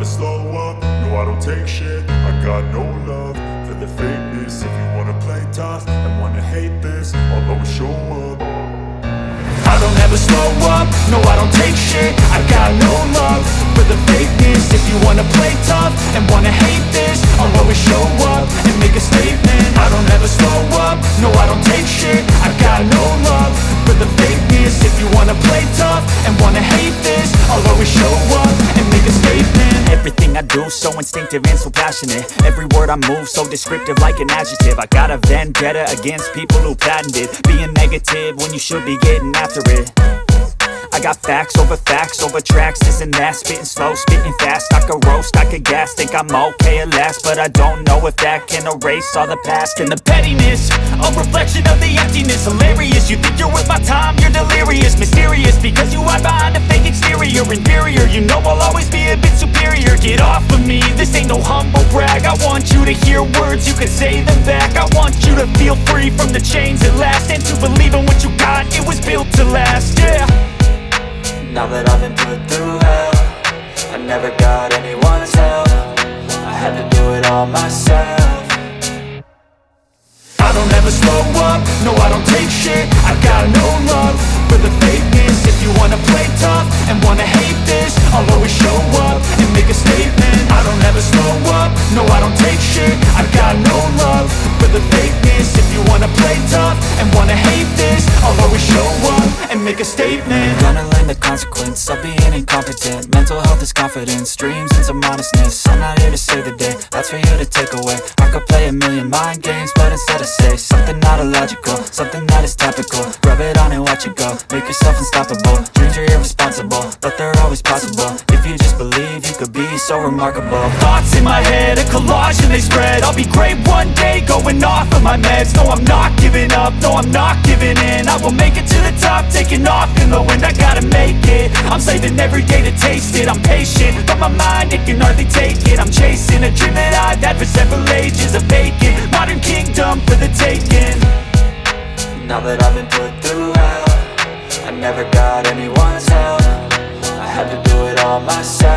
slow up, no I don't take shit. I got no love for the fakeness. If you wanna play tough and wanna hate this, I'll always show up. I don't ever slow up, no I don't take shit. I got no love for the fakeness. If you wanna play tough and wanna hate this, I'll always show up and make a statement. I don't ever slow up, no I don't take shit. I got no love for the fakeness. If you wanna play tough and wanna hate this, I'll always show up and make a statement. Everything I do so instinctive and so passionate. Every word I move so descriptive like an adjective. I got a vendetta against people who patented being negative when you should be getting after it. I got facts over tracks, this and that. Spitting slow, spitting fast. I could roast, I could gas. Think I'm okay at last, but I don't know if that can erase all the past. And the pettiness, a reflection of the emptiness. Hilarious, you think you're worth my time, you're delirious. Mysterious, because you hide behind a fake exterior. Inferior, you know I'll always be a bit superior. Get off of me, this ain't no humble brag. I want you to hear words, you can say them back. I want you to feel free from the chains at last, and to believe in what you got, it was built to last, yeah. Now that I've been put through hell, I never got anyone's help. I had to do it all myself. I don't ever slow up, no I don't take shit. I got no love for the fakeness. If you wanna play tough and wanna hate this, I'll always show up and make a statement. I don't ever slow up, no I don't take shit. I got no love for the fakeness. If you wanna play tough and wanna hate this, I'll always show up and make a statement. Gonna learn the consequence of being incompetent. Mental health is confidence, dreams and some honestness. I'm not here to save the day, that's for you to take away. I could play a million mind games, but instead I say something not illogical, something that is topical. Rub it on and watch it go, make yourself unstoppable. Dreams are irresponsible, but they're always possible. If you just believe, you could be so remarkable. Thoughts in my head, a collage and they spread. I'll be great one day, going off of my meds. No, I'm not giving up, no, I'm not giving in. I will make it to the top, taking off in the wind. I gotta make it, I'm saving every day to taste it. I'm patient, but my mind, it can hardly take it. I'm chasing a dream that I've had for several ages. A vacant, modern kingdom for the taking. Now that I've been put through hell, I never got anyone's help. I had to do it all myself.